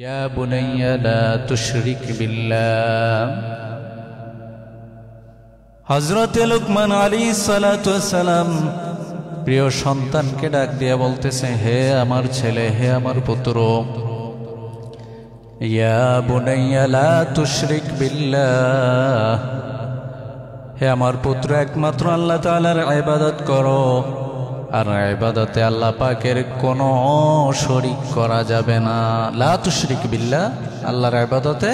ইয়া বুনাইয়া লা তুশরিক বিল্লাহ। হযরত লুকমান আলাইহিস সালাতু ওয়াস সালাম প্রিয় সন্তানকে ডাক দিয়ে বলতেছে, হে আমার ছেলে, হে আমার পুত্র, ইয়া বুনাইয়া লা তুশরিক বিল্লাহ, হে আমার পুত্র, একমাত্র আল্লাহ তাআলার ইবাদত করো, আর ইবাদতে আল্লাহ পাকের কোনো শরীক করা যাবে না। লা তুশরিক বিল্লাহ, আল্লাহর ইবাদতে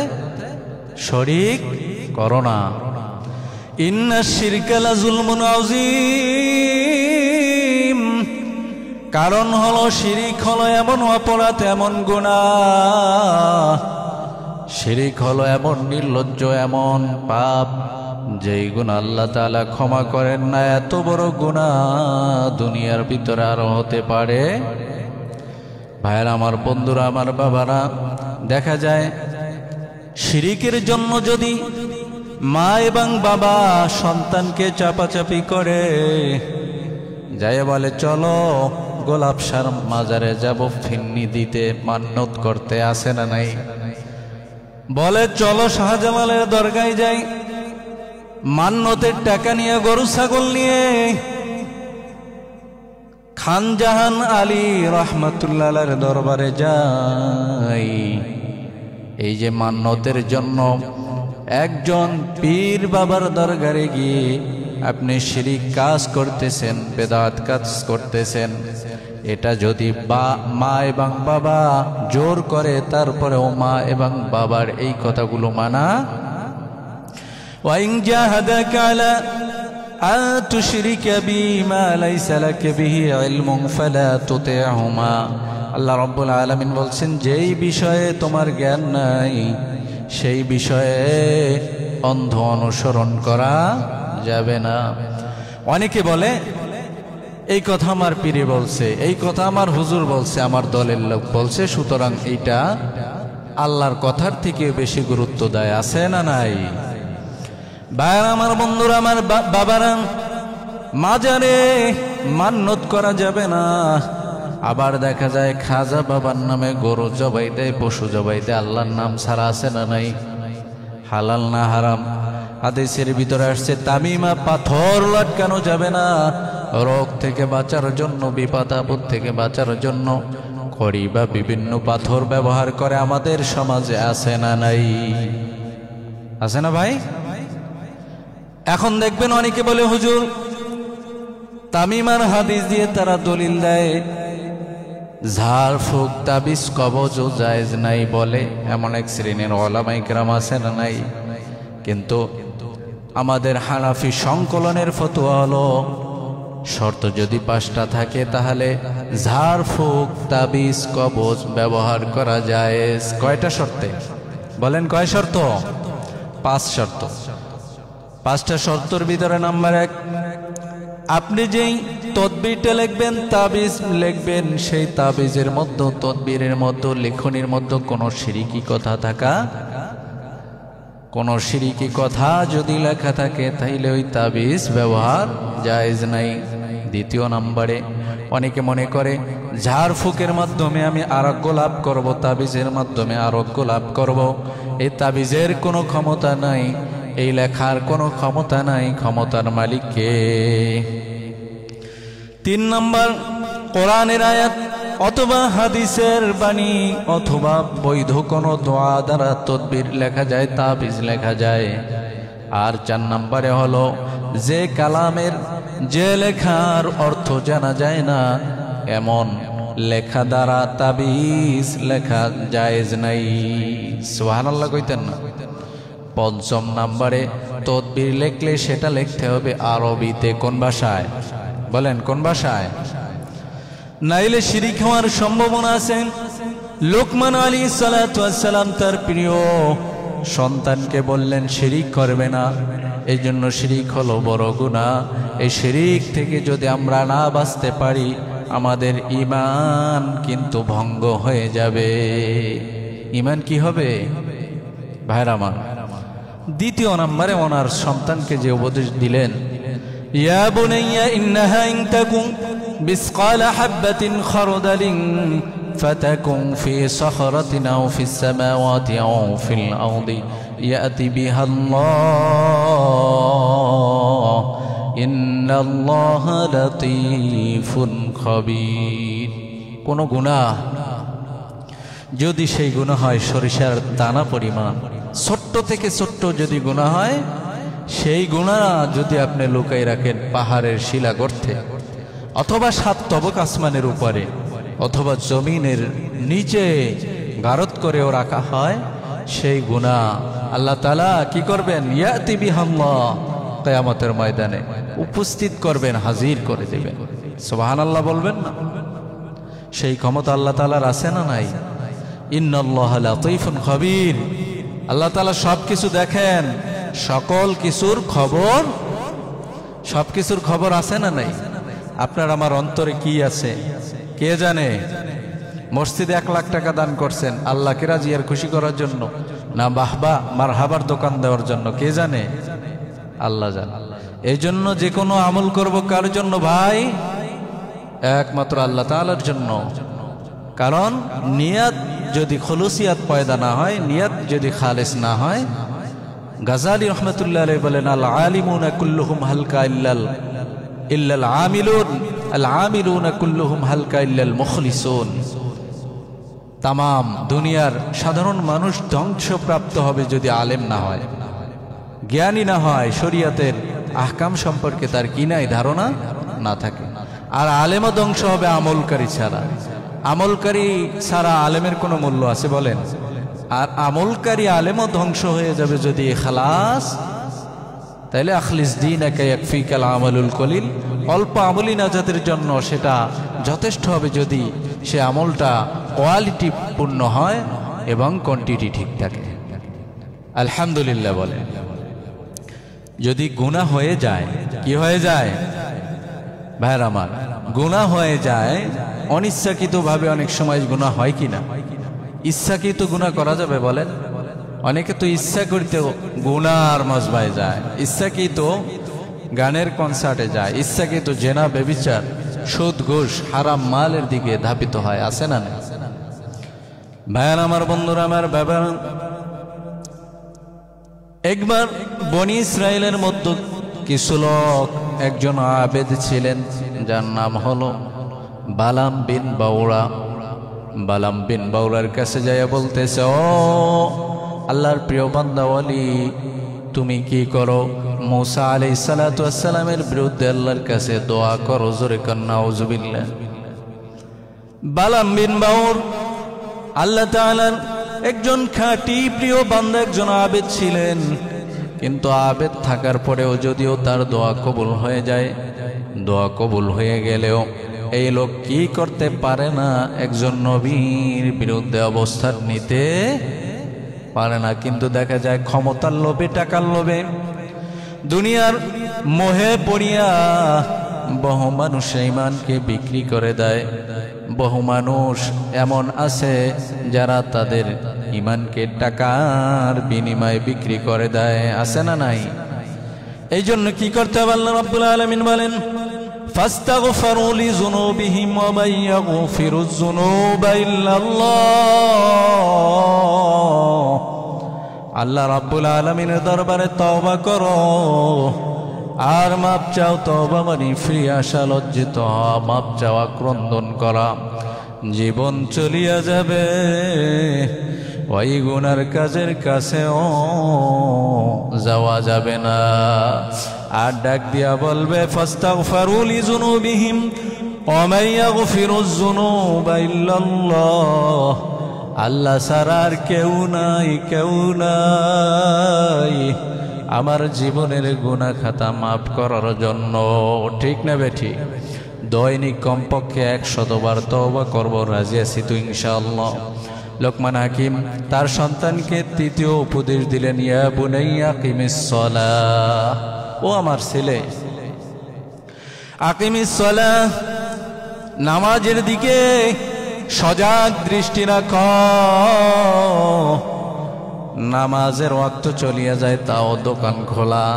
শরীক করো না। ইন্নাশ শিরকা লাযুলমুন আযীম, কারণ হলো শিরিক হলো এমন অপরাধ, এমন গুনাহ, শিরিক হলো এমন নির্লজ্জ, এমন পাপ যেই গুনাহ আল্লাহ তাআলা ক্ষমা করেন না। এত বড় গুনাহ দুনিয়ার ভিতরে আরো হতে পারে? ভাইরা আমার, বন্ধুরা আমার, বাবারা, দেখা যায় শিরিকের জন্য যদি মা এবং বাবা সন্তানকে চাপাচাপি করে, যাই বলে চলো গোলাপসার মাজারে যাব ফিন্নি দিতে, মান্নত করতে, আসে না নাই? বলে চলো শাহজালালের দরগায় যাই, মান্নতের টাকা নিয়ে, গরু ছাগল নিয়ে খানজাহান আলী রহমাতুল্লাহ আলাইহির দরবারে যাই। এই যে মান্নতের জন্য একজন পীর বাবার দরবারে গিয়ে আপনি শিরিক কাজ করতেছেন, বেদাত কাজ করতেছেন, এটা যদি মা এবং বাবা জোর করে, তারপরেও মা এবং বাবার এই কথাগুলো মানা। وَإِنْ جَاهَدَاكَ عَلَىٰ أَن تُشْرِكَ بِي مَا لَيْسَ لَكَ بِهِ عِلْمٌ فَلَا تُطِعْهُمَا। আল্লাহ রাব্বুল আলামিন বলছেন, যেই বিষয়ে তোমার জ্ঞান নাই সেই বিষয়ে অন্ধ অনুসরণ করা যাবে না। অনেকে বলে এই কথা আমার পীরে বলছে, এই কথা আমার হুজুর বলছে, আমার দলের লোক বলছে, সুতরাং এইটা আল্লাহর কথার থেকে বেশি গুরুত্ব দেয়। আছে না নাই? ভাইরা আমার, বন্ধুরা আমার, বাবারা, মাজারে মান্নত করা যাবে না। আবার দেখা যায় খাজা বাবার নামে গরু জবাই দেয়, পশু জবাই দেয়, আল্লাহর নাম ছাড়া। আছে না নাই? হালাল না হারাম? হাদিসের ভিতরে আসছে তামিমা পাথর লটকানো যাবে না। রোগ থেকে বাঁচার জন্য, বিপদ আপদ থেকে বাঁচার জন্য খড়ি বা বিভিন্ন পাথর ব্যবহার করে আমাদের সমাজে। আছে না নাই? আছে না ভাই? এখন দেখবেন অনেকে বলে, হুজুর তামিমার হাদিস দিয়ে তারা দলিল দেয় ঝাড় ফুঁক, তাবিজ, কবজ ও জায়েজ নাই বলে। এমন এক শ্রেণীর উলামা ইকরাম আছে না নাই? কিন্তু আমাদের হানাফি সংকলনের ফতোয়া হলো, শর্ত যদি 5টা থাকে তাহলে ঝাড় ফুঁক, তাবিজ, কবজ ব্যবহার করা জায়েজ। কয়টা শর্তে বলেন? কয় শর্ত? 5 শর্ত। 5টা শর্তের ভিতরে নাম্বার 1, আপনি যেই তদবিরটা লিখবেন, তাবিজ লিখবেন, সেই তাবিজের মধ্যে, তদবিরের মধ্যে, লেখনির মধ্যে কোনো শিরিকি কথা থাকা, কোনো শিরিকি কথা যদি লেখা থাকে তাইলে ওই তাবিজ ব্যবহার জায়েজ নাই। 2 নম্বরে, অনেকে মনে করে ঝাড় ফুকের মাধ্যমে আমি আরোগ্য লাভ করব, তাবিজের মাধ্যমে আরোগ্য লাভ করব। এই তাবিজের কোনো ক্ষমতা নাই, এই লেখার কোনো ক্ষমতা নাই, ক্ষমতার মালিক কে? 3 নম্বর, কোরআনের আয়াত অথবা হাদিসের বাণী অথবা বৈধ কোনো দোয়া দ্বারা তদবির লেখা যায়, তাবিজ লেখা যায়। আর 4 নম্বরে হলো যে কালামের, যে লেখার অর্থ জানা যায় না, এমন লেখা দ্বারা তাবিজ লেখা জায়েজ নাই। সুবহানাল্লাহ কইতেন না? 5 নম্বরে, তদবির লিখলে সেটা লিখতে হবে আরবিতে। কোন ভাষায় বলেন? কোন ভাষায়? নাইলে শিরিক হওয়ার সম্ভাবনা আছে। লুকমান আলাইহিস সালাতু ওয়াস সালাম তার প্রিয় সন্তানকে বললেন শিরিক করবে না। এই জন্য শিরিক হলো বড় গুনাহ। এই শিরিক থেকে যদি আমরা না বাঁচতে পারি, আমাদের ঈমান কিন্তু ভঙ্গ হয়ে যাবে। ঈমান কি হবে ভাইরা আমার? 2 নম্বরে ওনার সন্তানকে যে উপদেশ দিলেন, ইয়া বুনাইয়া ইন্নাহা ইন তাকুম বিসকালা হাববাতিন খারদালিন فتكن في صخرة أو في السماوات أو في الأرض يأتي بها الله إن الله لطيف خبير কোনো গুনাহ যদি সেই গুনাহ হয় সরিষার দানা পরিমাণ, ছোট্ট থেকে ছোট্ট যদি গুনাহ হয়, সেই গুনাহ যদি আপনি লুকাই রাখেন পাহাড়ের শিলা গর্তে, অথবা 7 তবক আসমানের উপরে, অথবা জমিনের নিচে গারত করেও রাখা হয়, সেই গুনাহ আল্লাহ তাআলা কি করবেন? ইয়াতি বিহাল্লাহ, কিয়ামতের ময়দানে উপস্থিত করবেন, হাজির করে দেবেন। সুবহানাল্লাহ বলবেন না? সেই ক্ষমতা আল্লাহ তাআলার আছে না নাই? ইন্নাল্লাহা লাতীফুন খাবীর। আল্লাহ তাআলা সবকিছু দেখেন, সকল কিছুর খবর, সবকিছুর খবর আছে না নাই? আপনার আমার অন্তরে কি আছে কে জানে? মসজিদে 1 লাখ টাকা দান করছেন আল্লাহকে রাজি আর খুশি করার জন্য, না বাহবা মারহাবার দোকান দেওয়ার জন্য, কে জানে? আল্লাহ জানে। এই জন্য যে কোনো আমল করব কার জন্য ভাই? একমাত্র আল্লাহ তাআলার জন্য। কারণ নিয়াত যদি খুলুসিয়াত পয়দা না হয়, নিয়াত যদি খালেস না হয়, গাজালি রহমতুল্লাহ আলাইহি বলেন, আল আলিমুনা কুল্লুহুম হালকা ইল্লাল আমিলুন, আল আমিলুনা কুল্লুহুম হালকা ইল্লাল মুখলিসুন। তামাম দুনিয়ার সাধারণ মানুষ ধ্বংসপ্রাপ্ত হবে যদি আলেম না হয়, জ্ঞানী না হয়, শরীয়তের আহকাম সম্পর্কে তার কি নাই ধারণা না থাকে। আর আলেমও ধ্বংস হবে আমলকারী ছাড়া। আমলকারী ছাড়া আলেমের কোনো মূল্য আছে বলেন? আর আমলকারী আলেমও ধ্বংস হয়ে যাবে যদি খালাস। তাইলে আখলিস দীনাকা ইয়াকফিকাল আমালুল কলিল, অল্প আমলি নাজাতের জন্য সেটা যথেষ্ট হবে যদি সে আমলটা কোয়ালিটি পূর্ণ হয় এবং কোয়ান্টিটি ঠিক থাকে। আলহামদুলিল্লাহ বলেন। যদি গুনাহ হয়ে যায়, কি হয়ে যায় ভাইরা আমার? গুনাহ হয়ে যায় অনিচ্ছাকৃতভাবে। অনেক সময় গুনাহ হয় কিনা? ইচ্ছাকৃত গুনাহ করা যাবে বলেন? অনেকে তো ইচ্ছা করতে গুনার মজবায় যায়, ইচ্ছাকৃত গানের কনসার্টে যায়, ইচ্ছাকৃত জেনা ব্যভিচার সুদ ঘুষ হারাম মালের দিকে ধাবিত হয়, আছে না? ভাইয়ার আমার, বন্ধুরা আমার, বাবা, একবার বনি ইসরায়েলের মধ্যে কিছু লোক, একজন আবেদ ছিলেন যার নাম হলো বালাম বিন বাউরা। বালাম বিন বাউরার কাছে যাইয়া বলতেছে, ও আল্লাহর প্রিয় বান্দা ওয়ালি, তুমি কি করো? মূসা আলাইহিস সালাতু ওয়াস সালামের বিরুদ্ধে আল্লাহর কাছে দোয়া করো। জোরে কান্না আউযুবিল্লাহ। বালাম বিন বাউর আল্লাহ তাআলার একজন খাঁটি প্রিয় বান্দা, একজন আবেদ ছিলেন। কিন্তু আবেদ থাকার পরেও যদিও তার দোয়া কবুল হয়ে যায়, দোয়া কবুল হয়ে গেলেও এই লোক কি করতে পারে না? একজন নবীর বিরুদ্ধে অবস্থান নিতে পারে না। কিন্তু দেখা যায় ক্ষমতার লোভে, টাকার লোভে, দুনিয়ার মোহে পড়িয়া বহু মানুষ ঈমানকে বিক্রি করে দেয়। বহু মানুষ এমন আছে যারা তাদের ঈমানকে টাকার বিনিময়ে বিক্রি করে দেয়, আছে না নাই? এই জন্য কি করতে হবে? আল্লাহ রাব্বুল আলামিন বলেন, ফাস্তাগফিরু লিযুনুবিহিম ওয়া মান ইয়াগফিরুয যুনুবা ইল্লাল্লাহ। আল্লাহ রাব্বুল আলামিনের দরবারে তওবা করো আর মাপ চাও। তওবা মানে ফিরে আসা, লজ্জিত হওয়া, মাপ চাওয়া, ক্রন্দন করা। জীবন চলিয়া যাবে, ওই গুনার কাজের কাছেও যাওয়া যাবে না। আর ডাক দিয়া বলবে, ফাস্তাগফিরু লিযুনুবিহিম ওয়া মান ইয়াগফিরুয যুনুবা ইল্লাল্লাহ। আল্লাহ ছাড়া আর কেউ নাই, কেউ নাই আমার জীবনের গুনাহ খাতা মাফ করার জন্য। ঠিক না বেঠি? দৈনিক কমপক্ষে 100 বার তওবা করব, রাজি আছি তো ইনশাআল্লাহ। লোকমান হাকিম তার সন্তানকে 3য় উপদেশ দিলেন, ইয়া বুনাইয়া আকিমিস সালাহ, ও আমার ছেলে, আকিমিস সালাহ, নামাজের দিকে সজাগ দৃষ্টি রাখো। নামাজের ওয়াক্ত চলিয়া যায়, তাও দোকান খোলা,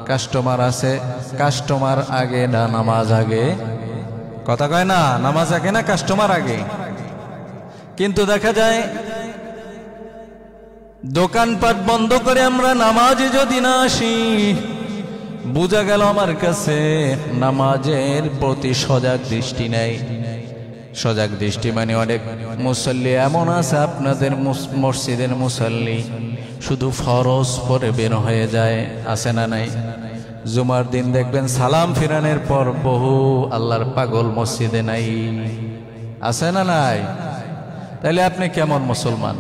কাস্টমার আছে, কাস্টমার আগে না নামাজ আগে? কথা কয় না, নামাজ আগে না কাস্টমার আগে? কিন্তু দেখা যায় দোকানপাট বন্ধ করে আমরা নামাজে যদি না আসি, বোঝা গেল আমার কাছে নামাজের প্রতি সজাগ দৃষ্টি নেই। সজাগ দৃষ্টি মানে অনেক মুসল্লি এমন আছে, আপনাদের মসজিদের মুসল্লি শুধু ফরজ পরে বের হয়ে যায়, আছে না নাই? জুমার দিন দেখবেন সালাম ফিরানোর পর বহু আল্লাহর পাগল মসজিদে নাই, আছে না নাই? তাহলে আপনি কেমন মুসলমান?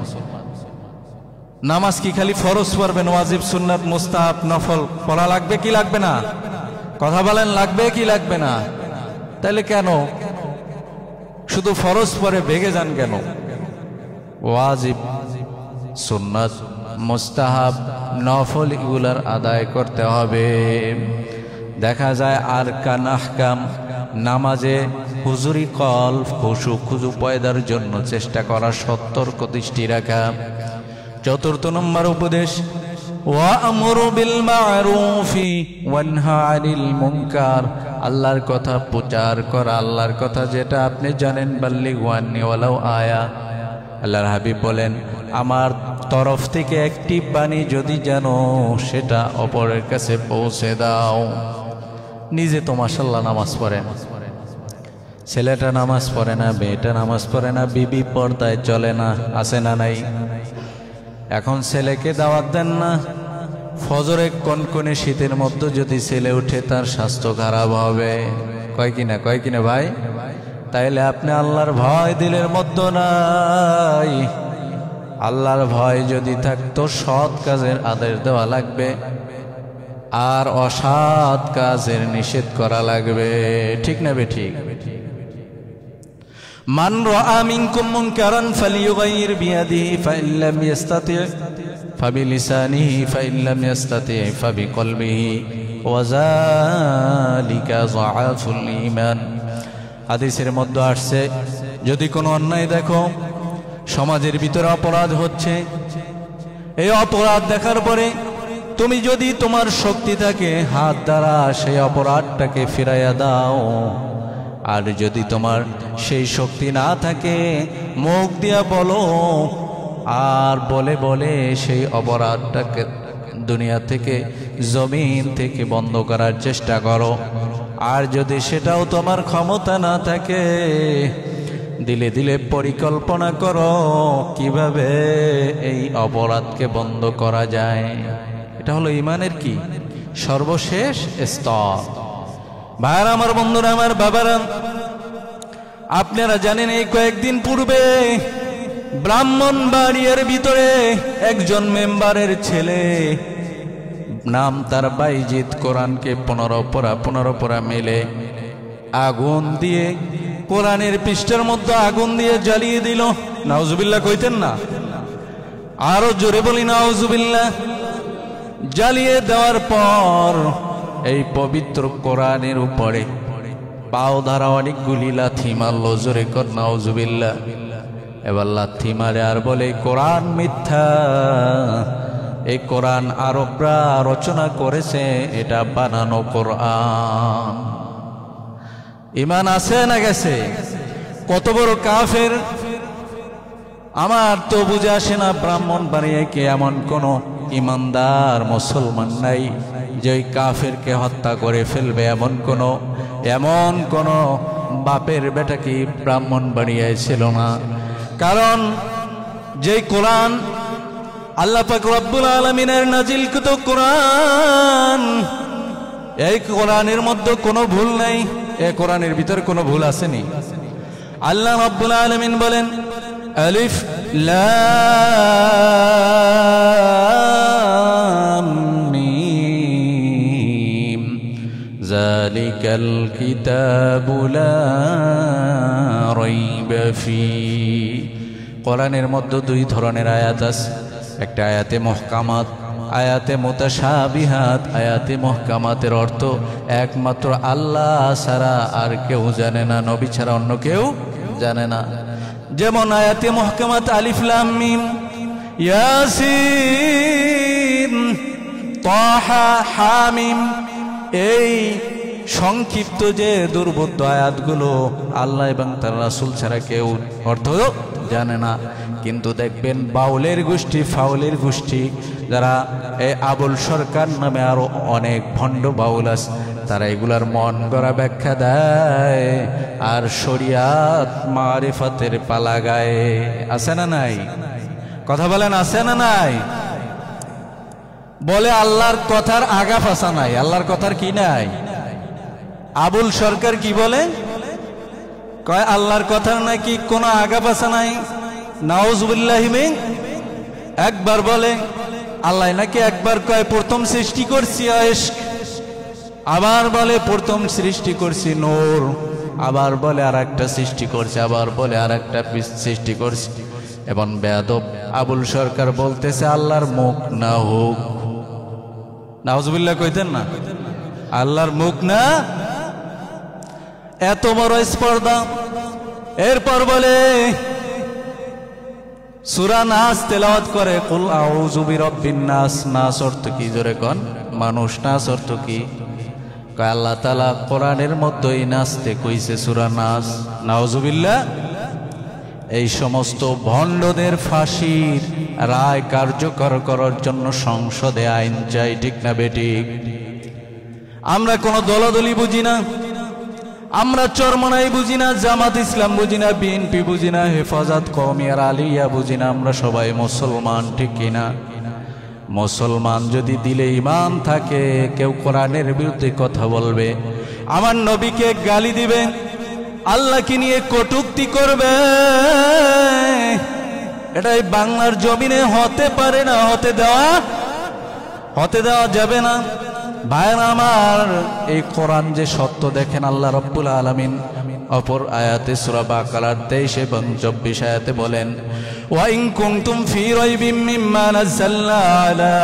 নামাজ কি খালি ফরজ পড়বেন? ওয়াজিব, সুন্নাত, মুস্তাহাব, নফল পড়া লাগবে কি লাগবে না? কথা বলেন, লাগবে কি লাগবে না? তাহলে কেন শুধু ফরজ পরে ভেগে যান কেন? ওয়াজিব, সুন্নাত, মুস্তাহাব, নফল এগুলার আদায় করতে হবে। দেখা যায় আরকান আহকাম নামাজে হুজুরি কল খুশু পয়দার জন্য চেষ্টা করা, সতর্ক দৃষ্টি রাখা। চতুর্থ নম্বর উপদেশ, ওয়া'মুরু বিল মা'রুফি ওয়ানহা আনিল মুনকার, আল্লাহর কথা প্রচার করা। আল্লাহর কথা যেটা আপনি জানেন, বাল্লিগু আন্নি ওয়ালাউ আয়া। আল্লাহর হাবিব বলেন, আমার তরফ থেকে একটি বাণী যদি জানো সেটা অপরের কাছে পৌঁছে দাও। নিজে তো মাশাআল্লাহ নামাজ পড়েন, ছেলেটা নামাজ পড়ে না, মেয়েটা নামাজ পড়ে না, বিবি পর্দায় চলে না, আছে না নাই? এখন ছেলেকে দাওয়াত দেন না, ফজরে কনকনে শীতের মধ্যে যদি ছেলে উঠে তার স্বাস্থ্য খারাপ হবে, কয় কিনা ভাই? তাইলে আপনি আল্লাহর ভয় দিলের মধ্যে নাই। আল্লাহর ভয় যদি থাকতো সৎ কাজের আদেশ দেওয়া লাগবে আর অসৎ কাজের নিষেধ করা লাগবে, ঠিক না বেঠিক? মান রাআ মিনকুম মুনকারান ফালিয়ুগাইর বিয়াদিহি ফাইন লাম ইস্তাতি' ফাবিলিসানিহি ফাইন লাম ইস্তাতি' ফাবিকলবিহি ওয়া যালিকা যাআফুল ঈমান। হাদিসের মধ্যে আসছে, যদি কোনো অন্যায় দেখো, সমাজের ভিতরে অপরাধ হচ্ছে, এই অপরাধ দেখার পরে তুমি যদি তোমার শক্তি থাকে হাত দ্বারা সেই অপরাধটাকে ফিরাইয়া দাও, আর যদি তোমার সেই শক্তি না থাকে মুখ দিয়া বলো, আর বলে বলে সেই অপরাধটাকে দুনিয়া থেকে, জমিন থেকে বন্ধ করার চেষ্টা করো। আর যদি সেটাও তোমার ক্ষমতা না থাকে, দিলে দিলে পরিকল্পনা করো কিভাবে এই অপরাধকে বন্ধ করা যায়। এটা হলো ঈমানের কি সর্বশেষ স্তর। ভাইরা আমার, বন্ধুরা আমার, বাবারা, আপনারা জানেন এই কয়েকদিন পূর্বে ব্রাহ্মণবাড়িয়ার ভিতরে একজন মেম্বারের ছেলে, নাম তার বাইজিৎ, কোরআনকে 15 পড়া মেলে আগুন দিয়ে, কোরআনের পৃষ্ঠার মধ্যে আগুন দিয়ে জ্বালিয়ে দিল। নাউজুবিল্লাহ কইতেন না? আরো জোরে বলি নাউজুবিল্লাহ। জ্বালিয়ে দেওয়ার পর এই পবিত্র কোরআনের উপরে পাও ধারা অনেকগুলি লাথি মারল। জোরে কর নাউজুবিল্লাহ। এবার লাথি মারে আর বলে কোরআন মিথ্যা, এই কোরআন আরবরা রচনা করেছে, এটা বানানো কোরআন। ঈমান আছে না গেছে? কত বড় কাফের! আমার তো বুঝে আসে না, ব্রাহ্মণবাড়িয়ায় কি এমন কোন ইমানদার মুসলমান নাই যে ওই কাফেরকে হত্যা করে ফেলবে? এমন কোন বাপের বেটা কি ব্রাহ্মণবাড়িয়ায় ছিল না? কারণ যে কোরআন আল্লাহ পাক রব্বুল আলামিনের নাজিলকৃত কোরআন, এই কোরআনের মধ্যে কোনো ভুল নাই। এই কোরআনের ভিতরে কোনো ভুল আসেনি। আল্লাহ রব্বুল আলামিন বলেন, আলিফ লাম মিম যালিকাল কিতাবু লা রাইবা ফি। কোরআনের মধ্যে দুই ধরনের আয়াত আছে, একটা আয়াতে মুহকামাত, আয়াতে মুতাশাবিহাত। আয়াতে মুহকামাতের অর্থ একমাত্র আল্লাহ ছাড়া আর কেউ জানে না, নবী ছাড়া অন্য কেউ জানে না। যেমন আয়াতে মুহকামাত আলিফ লাম মিম, ইয়াসিন, তাহা, হামিম, এই সংক্ষিপ্ত যে দুর্বোধ্য আয়াতগুলো আল্লাহ এবং তার রাসূল ছাড়া কেউ অর্থ জানে না। কিন্তু দেখবেন বাউলের গোষ্ঠী, ফাউলের গোষ্ঠী, যারা এই আবুল সরকার নামে আরো অনেক ভণ্ড বাউল আছে, তারা এগুলার মন গড়া ব্যাখ্যা দেয় আর শরিয়াত মারিফতের পালা গায়ে। আছে না নাই? কথা বলেন, আছে না নাই? বলে আল্লাহর কথার আগা ফাঁসা নাই, আল্লাহর কথার কি নাই। আবুল সরকার কি বলে? কয় আল্লাহর কথার নাকি কোনো আগা ফাঁসা নাই। নাউজুবিল্লাহি মিন। একবার বলে আল্লাহ নাকি একবার কয় প্রথম সৃষ্টি করছি ইশক, আবার বলে প্রথম সৃষ্টি করছি নূর, আবার বলে আর একটা সৃষ্টি করছে, আবার বলে আর একটা সৃষ্টি করছি। এবং বেয়াদব আবুল সরকার বলতেছে আল্লাহর মুখ না হোক। নাউজুবিল্লাহ কইতেন না? আল্লাহর মুখ না, এত বড় স্পর্ধা। এরপর বলে সূরা নাস তেলাওয়াত করে, কুল আউযু বিরাব্বিন নাস। নাস অর্থ কি? জোরে কোন। মানুষ। নাস অর্থ কি? কয় আল্লাহ তাআলা কোরআনের মধ্যেই নাচতে কইছে সূরা নাস। নাউজুবিল্লাহ। এই সমস্ত ভণ্ডদের ফাঁসির রায় কার্যকর করার জন্য সংসদে আইন চাই, ঠিক না বেঠিক? আমরা কোনো দলাদলি বুঝি না, আমরা চরমনাই বুঝি না, জামাত ইসলাম বুঝি না, বিএনপি বুঝি না, হেফাজত কওমিয়ার আলিয়া বুঝি না। আমরা সবাই মুসলমান, ঠিক কিনা? মুসলমান যদি দিলে ঈমান থাকে, কেউ কোরআনের বিরুদ্ধে কথা বলবে, আমার নবীকে গালি দিবে, আল্লাহকে নিয়ে কটূক্তি করবে, এটাই বাংলার জমিনে হতে পারে না, হতে দেওয়া যাবে না। ভাইরা আমার, এই কোরআন যে সত্য, দেখেন আল্লাহ রাব্বুল আলামিন অপর আয়াতে সূরা বাকারার 23 এবং 24 আয়াতে বলেন, ওয়া ইন কুনতুম ফি রাইবিম মিম্মা নাযালনা আলা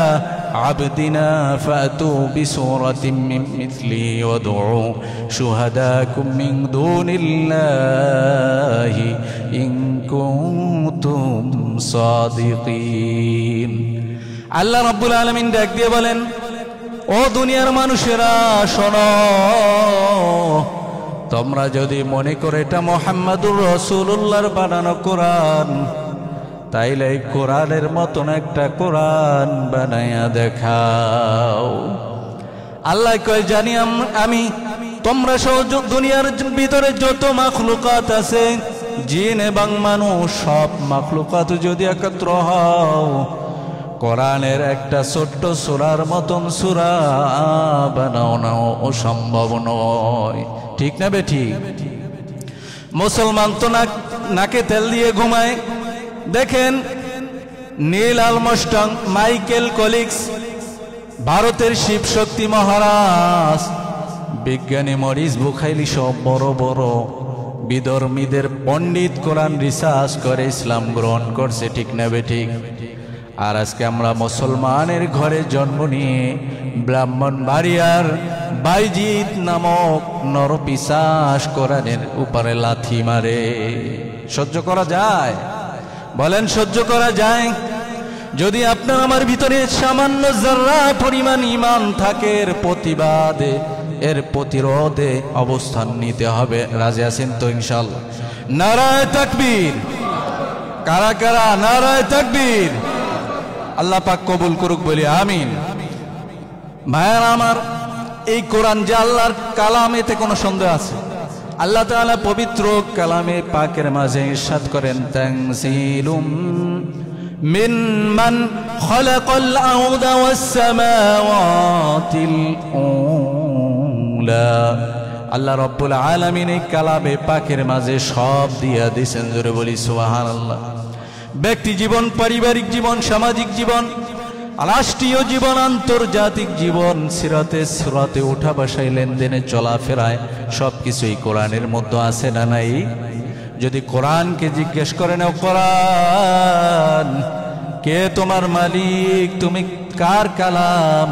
আবদিনা ফাতু বিসূরাতিন মিন মিথলিহি ওয়াদউ শুহাদাকুম মিন দুনিল্লাহি ইন কুনতুম সাদিকিন। আল্লাহ রাব্বুল আলামিন ডাক দিয়ে বলেন, ও দুনিয়ার মানুষেরা শোনো, তোমরা যদি মনে করে এটা মুহাম্মাদুর রাসূলুল্লাহর বানানো কোরআন, তাইলে এই কোরআনের মতন একটা কোরআন বানায়া দেখাও। আল্লাহ কয়, জানি আমি তোমরা সহ দুনিয়ার ভিতরে যত মাখলুকাত আছে, জিন এবং মানুষ, সব মাখলুকাত যদি একত্র হও, কোরআনের একটা ছোট্ট সূরার মতন সূরা বানাও না অসম্ভব নয়, ঠিক না বেঠিক? মুসলমান তো নাকে তেল দিয়ে ঘুমায়। দেখেন নীল আর্মস্ট্রং, মাইকেল কলিক্স, ভারতের শিব শক্তি মহারাজ, বিজ্ঞানী মরিস বুখাইলি, সব বড় বড় বিধর্মীদের পণ্ডিত কোরআন রিসার্চ করে ইসলাম গ্রহণ করছে, ঠিক না বেঠিক? আর আজকে আমরা মুসলমানের ঘরে জন্ম নিয়ে ব্রাহ্মণবাড়িয়ার বাইজিৎ নামক নরপিশাচ কোরআনের উপরে লাথি মারে। সহ্য করা যায়? বলেন, সহ্য করা যায়? যদি আপনার আমার ভিতরে সামান্য যারা পরিমাণ ঈমান থাকে, এর প্রতিবাদে, এর প্রতিরোধে অবস্থান নিতে হবে। রাজি আছেন তো ইনশাআল্লাহ? নারায়ে তাকবীর। কারা কারা নারায়ে তাকবীর? আল্লাহ পাক কবুল করুক বলি আমিন। ভাইয়ার আমার, এই কোরআন যে আল্লাহর কালাম, এতে কোনো সন্দেহ আছে? আল্লাহ তাআলা পবিত্র কালামে পাকের মাঝে ইরশাদ করেন, তানজিলুম মিম্মান খালাকাল আরদা ওয়াস সামাওয়াতিল উলা। আল্লাহ রাব্বুল আলামিন এই কালামে পাকের মাঝে সব দিয়া দিয়েছেন। জোরে বলি সুবহানাল্লাহ। ব্যক্তি জীবন, পারিবারিক জীবন, সামাজিক জীবন, রাষ্ট্রীয় জীবন, আন্তর্জাতিক জীবন, সিরাতে উঠা বসায়, লেনদেনে, চলাফেরায়, সবকিছুই কোরআনের মধ্যে আছে না নাই? যদি কোরআনকে জিজ্ঞেস করেন, ও কোরআন, কে তোমার মালিক, তুমি কার কালাম?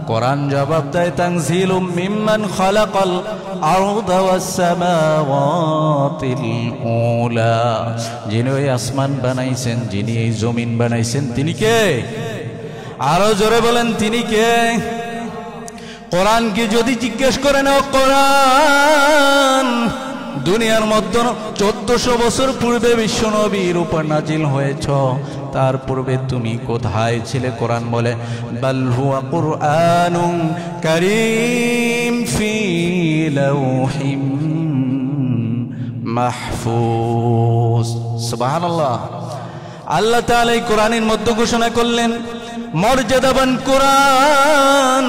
কোরআন জবাব দেয়, তানজিলুম মিম্মান খালাকাল আরদা ওয়াস সামাওয়াতিল উলা। যিনি ওই আসমান বানাইছেন, যিনি এই জমিন বানাইছেন, তিনি কে? আরো জোরে বলেন, তিনি কে? কোরআনকে যদি জিজ্ঞেস করেন, ও কোরআন, দুনিয়ার মধ্যে 1400 বছর পূর্বে বিশ্বনবীর উপর নাজিল হয়েছ, তার পূর্বে তুমি কোথায় ছিলে? কোরআন বলে বাল হুয়া কুরআনুন কারীম ফি লাউহিম মাহফুজ। সুবহানাল্লাহ। আল্লাহ তাআলা এই কোরআনের মধ্যে ঘোষণা করলেন মর্যাদাবান কোরআন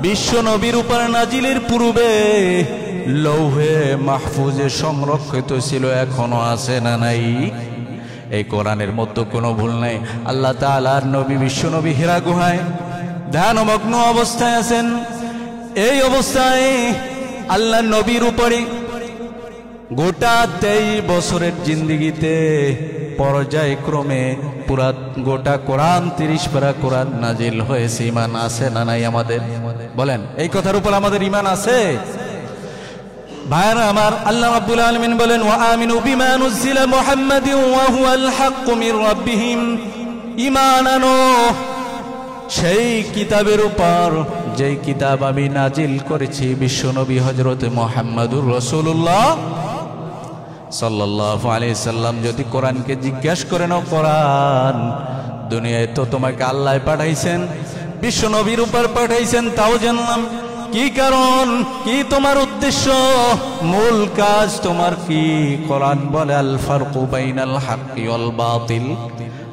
বিশ্ব নবীর উপর নাজিলের পূর্বে লৌহে মাহফুজে সংরক্ষিত ছিল, এখনো আছে না নাই? এই কোরআনের মধ্যে কোনো ভুল নাই। আল্লাহ তাআলার নবী বিশ্ব নবী হিরা গুহায় ধ্যানমগ্ন অবস্থায় আছেন। এই অবস্থায় আল্লাহ নবীর উপরে গোটা 23 বছরের জিন্দিগিতে পর্যায়ক্রমে পুরা গোটা কোরআন 30 পারা কোরআন নাজিল হয়েছে। ঈমান আছে না নাই আমাদের? বলেন, এই কথার উপর আমাদের ঈমান আছে? ভাইরা আমার, আল্লাহ রাব্বুল আলামিন বলেন ওয়া আমিনু বিমা নুজিলা মুহাম্মাদিন ওয়া হুয়াল হাক্কু মির রাব্বিহিম। ঈমান আনো সেই কিতাবের উপর যেই কিতাব আমি নাজিল করেছি বিশ্বনবী হযরত মুহাম্মদুর রাসূলুল্লাহ সাল্লাল্লাহু আলাইহি সাল্লাম। যদি কোরআনকে জিজ্ঞাসা করে নাও, কোরআন দুনিয়ায় তো তোমাকে আল্লাহ পাঠাইছেন, বিশ্বনবীর উপর পাঠাইছেন, তাও জানলাম কি কারণ, কি তোমার উদ্দেশ্য, মূল কাজ তোমার কি? কোরআন বলে আল ফারকু বাইনাল হাক্কি ওয়াল বাতিল।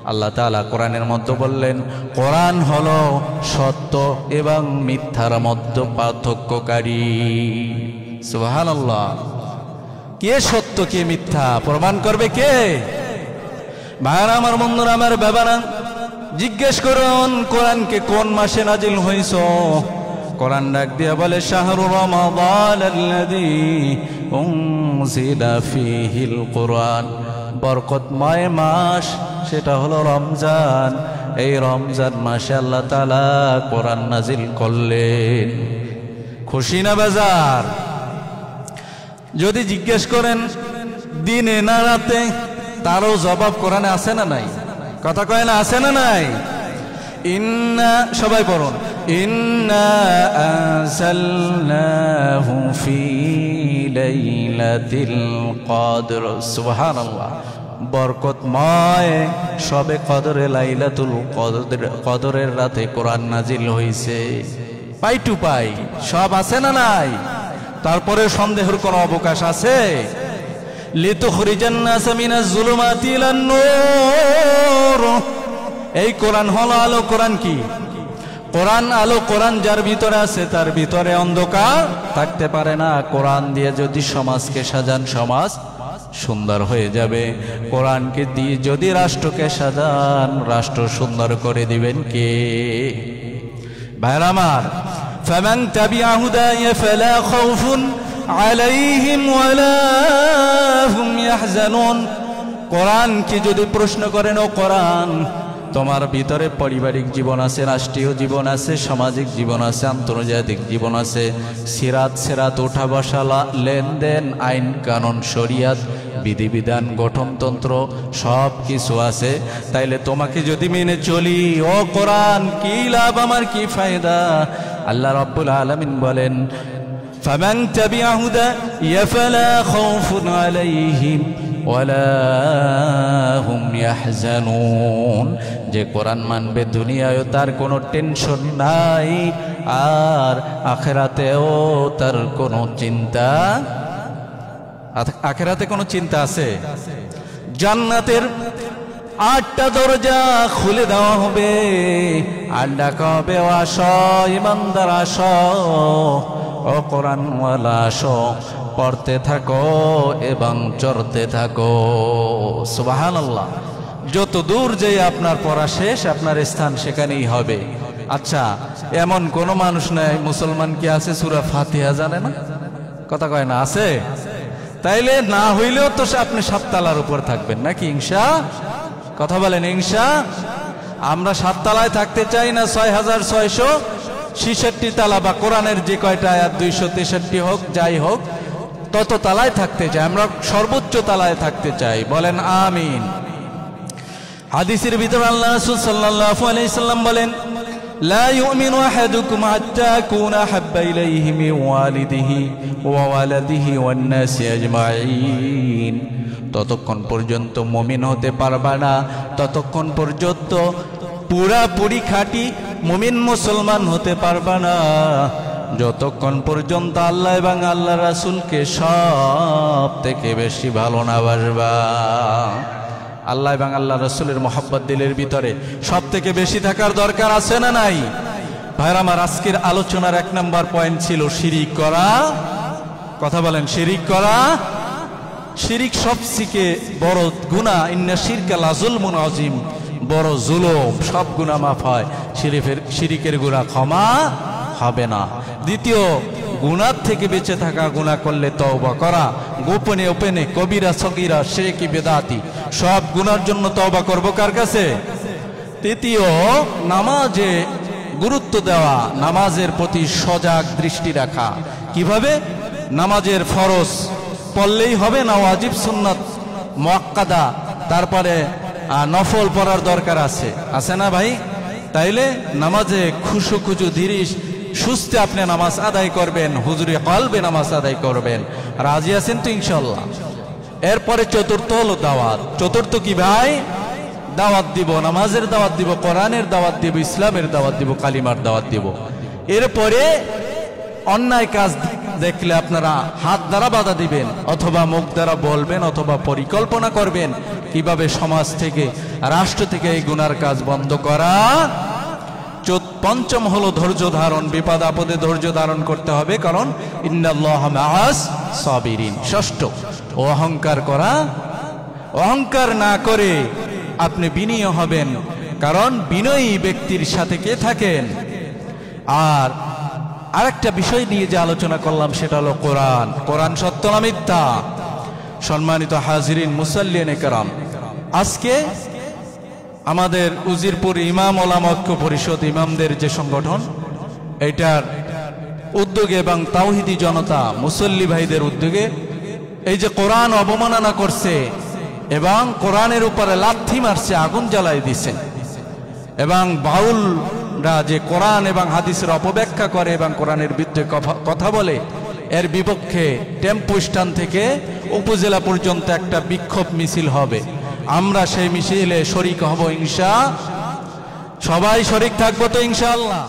আল্লাহ তাআলা কোরআনের মধ্যে বললেন কোরআন হলো সত্য এবং মিথ্যার মধ্যে পার্থক্যকারী। সুবহানাল্লাহ। কে সত্য কে মিথ্যা প্রমাণ করবে কে? ভাইরা আমার, বন্ধুরা আমার, বাবারা, জিজ্ঞেস করুন কোরআনকে কোন মাসে নাজিল হইছ? কোরআন ডাক দিয়া বলে শাহরু রমাদান আল্লাযী উনজিলা ফীহিল কুরআন। বরকতময় মাস সেটা হলো রমজান। এই রমজান মাসে আল্লাহ তাআলা কোরআন নাজিল করলেন। খুশি না বেজার? যদি জিজ্ঞেস করেন দিনে না রাতে, তারও জবাব কোরআনে আছে না নাই? কথা কয় না, আছে না নাই? ইন্না, সবাই পড়ুন, ইন্না আনজালনাহু ফি লাইলাতিল কদর। সুবহানাল্লাহ। বরকতময় সবে কদরে লাইলাতুল কদরের রাতে কোরআন নাজিল হইছে। পাই টু পাই সব আছে না নাই? তারপরে সন্দেহের কোনো অবকাশ আছে? লিতুখরিজান নাস মিনাজ যুলুমাতি ইলান নূর। এই কোরআন হলো আলো। কোরআন কি? কোরআন আলো। কোরআন যার ভিতরে আছে তার ভিতরে অন্ধকার থাকতে পারে না। কোরআন দিয়ে যদি সমাজকে সাজান, সমাজ সুন্দর হয়ে যাবে। কোরআনকে দিয়ে যদি রাষ্ট্রকে সাজান, রাষ্ট্র সুন্দর করে দিবেন কে? ভাইরা আমার, ফামান তাবিআ হুদায়া ফালা খাউফুন আলাইহিম ওয়ালা হুম ইয়াহজানুন। কোরআনকে যদি প্রশ্ন করেন, ও কোরআন, তোমার ভিতরে পারিবারিক জীবন আছে, রাষ্ট্রীয় জীবন আছে, সামাজিক জীবন আছে, আন্তর্জাতিক জীবন আছে, সিরাত ওঠা বসা, লেনদেন, আইন কানুন, শরিয়াত, বিধিবিধান, গঠনতন্ত্র সব কিছু আছে। তাইলে তোমাকে যদি মেনে চলি, ও কোরআন, কি লাভ আমার, কি ফায়দা? আল্লাহ রাব্বুল আলামিন বলেন ফামান তাবিআ হুদায়া ফালা খাউফুন আলাইহিম ওয়ালা হুম ইয়াহজানুন। যে কোরআন মানবে দুনিয়ায় তার কোনো টেনশন নাই, আর আখিরাতেও তার কোনো চিন্তা। আখিরাতে কোনো চিন্তা আছে? জান্নাতের 8টা দরজা খুলে দেওয়া হবে, আর ডাকা হবে, ও আসো ইমানদার আসো, ও কোরআনওয়ালা আসো, পড়তে থাকো এবং চড়তে থাকো। সুবহানাল্লাহ। যত দূর যে আপনার পড়া শেষ, আপনার স্থান সেখানেই হবে। আচ্ছা, এমন কোন মানুষ নাই, মুসলমান কি আছে সূরা ফাতিহা জানে না? কথা কয় না, আছে? তাইলে না হইলেও তো আপনি 7 তলার উপর থাকবেন নাকি? ইনশা, কথা বলেন ইনশা। আমরা 7 তলায় থাকতে চাই না 6666 তালা, বা কোরআনের যে কয়টা আয়াত 263 হোক, যাই হোক, তত তালায় থাকতে চাই। আমরা সর্বোচ্চ তালায় থাকতে চাই। বলেন আমিন। হাদিসের ভিতরে আল্লাহ রাসূল সাল্লাল্লাহু আলাইহি সাল্লাম বলেন লা ইউমিনু আহাদুকুম হাত্তা আকুনা হাব্বা ইলাইহি মিন ওয়ালিদিহি ওয়া ওয়ালাদিহি ওয়ান নাসি আজমাইন। ততক্ষণ পর্যন্ত মুমিন হতে পারবা না, ততক্ষণ পর্যন্ত পুরাপুরি খাঁটি মুমিন মুসলমান হতে পারবা না, যতক্ষণ পর্যন্ত আল্লাহ এবং আল্লাহ রাসূলকে সব থেকে বেশি ভালো না বাসবা। আল্লাহ এবং আল্লাহ রাসূলের মহব্বত দিলের ভিতরে সব থেকে বেশি থাকার দরকার আছে না নাই? ভাইরা আমার, আজকের আলোচনার 1 নম্বর পয়েন্ট ছিল শিরিক করা। কথা বলেন, শিরিক করা। শিরিক সবথেকে বড় গুনাহ। ইন্না শিরকা লাযুলমুন আযীম, বড় জুলুম। সব গুনাহ মাফ হয়, শিরিকের গুনাহ ক্ষমা হবে না। দ্বিতীয়, গুনাহ থেকে বেঁচে থাকা, গুনাহ করলে তওবা করা, গোপনে ওপেনে, কবিরা সগীরা শিরকি বিদআতি, সব গুনার জন্য তওবা করব কার কাছে? তৃতীয়, নামাজে গুরুত্ব দেওয়া, নামাজের প্রতি সজাগ দৃষ্টি রাখা। কিভাবে? নামাজের ফরজ পড়লেই হবে না, ওয়াজিব সুন্নাত মুআক্কাদা, তারপরে নফল পড়ার দরকার আছে, আছে না ভাই? তাইলে নামাজে খুশু ধীরে সুস্থে আপনি নামাজ আদায় করবেন, হুজুরে কলবে নামাজ আদায় করবেন। রাজি আছেন তো ইনশাআল্লাহ? এরপরে চতুর্থ হলো দাওয়াত। চতুর্থ কি ভাই? দাওয়াত দিব, নামাজের দাওয়াত দিব, কোরআনের দাওয়াত দিব, ইসলামের দাওয়াত দিব, কালিমার দাওয়াত দিব। এরপরে অন্যায় কাজ দেখলে আপনারা হাত দ্বারা বাধা দিবেন, অথবা মুখ দ্বারা বলবেন, অথবা পরিকল্পনা করবেন কিভাবে সমাজ থেকে, রাষ্ট্র থেকে এই গুনার কাজ বন্ধ করা। পঞ্চম হলো ধৈর্য ধারণ। বিপদ আপদে ধৈর্য ধারণ করতে হবে, কারণ ইন্নাল্লাহা মাআস সাবিরিন। ষষ্ঠ, অহংকার করা। অহংকার না করে আপনি বিনয়ী হবেন, কারণ বিনয়ী ব্যক্তির সাথে কে থাকেন? আর আরেকটা বিষয় নিয়ে যে আলোচনা করলাম সেটা হলো কোরআন। কোরআন সত্য না মিথ্যা? সম্মানিত হাজিরিন, মুসাল্লিয়ানে কেরাম, আজকে আমাদের উজিরপুর ইমাম ওলামা ঐক্য পরিষদ, ইমামদের যে সংগঠন, এটার উদ্যোগে এবং তাওহিদি জনতা মুসল্লি ভাইদের উদ্যোগে এই যে কোরআন অবমাননা করছে এবং কোরআনের উপরে লাথি মারছে, আগুন জ্বালাই দিছে, এবং বাউলরা যে কোরআন এবং হাদিসের অপব্যাখ্যা করে এবং কোরআনের বিরুদ্ধে কথা বলে, এর বিপক্ষে টেম্পো স্ট্যান্ড থেকে উপজেলা পর্যন্ত একটা বিক্ষোভ মিছিল হবে। আমরা সেই মিছিলে শরীক হব ইনশাআল্লাহ। সবাই শরীক থাকবো তো ইনশাআল্লাহ?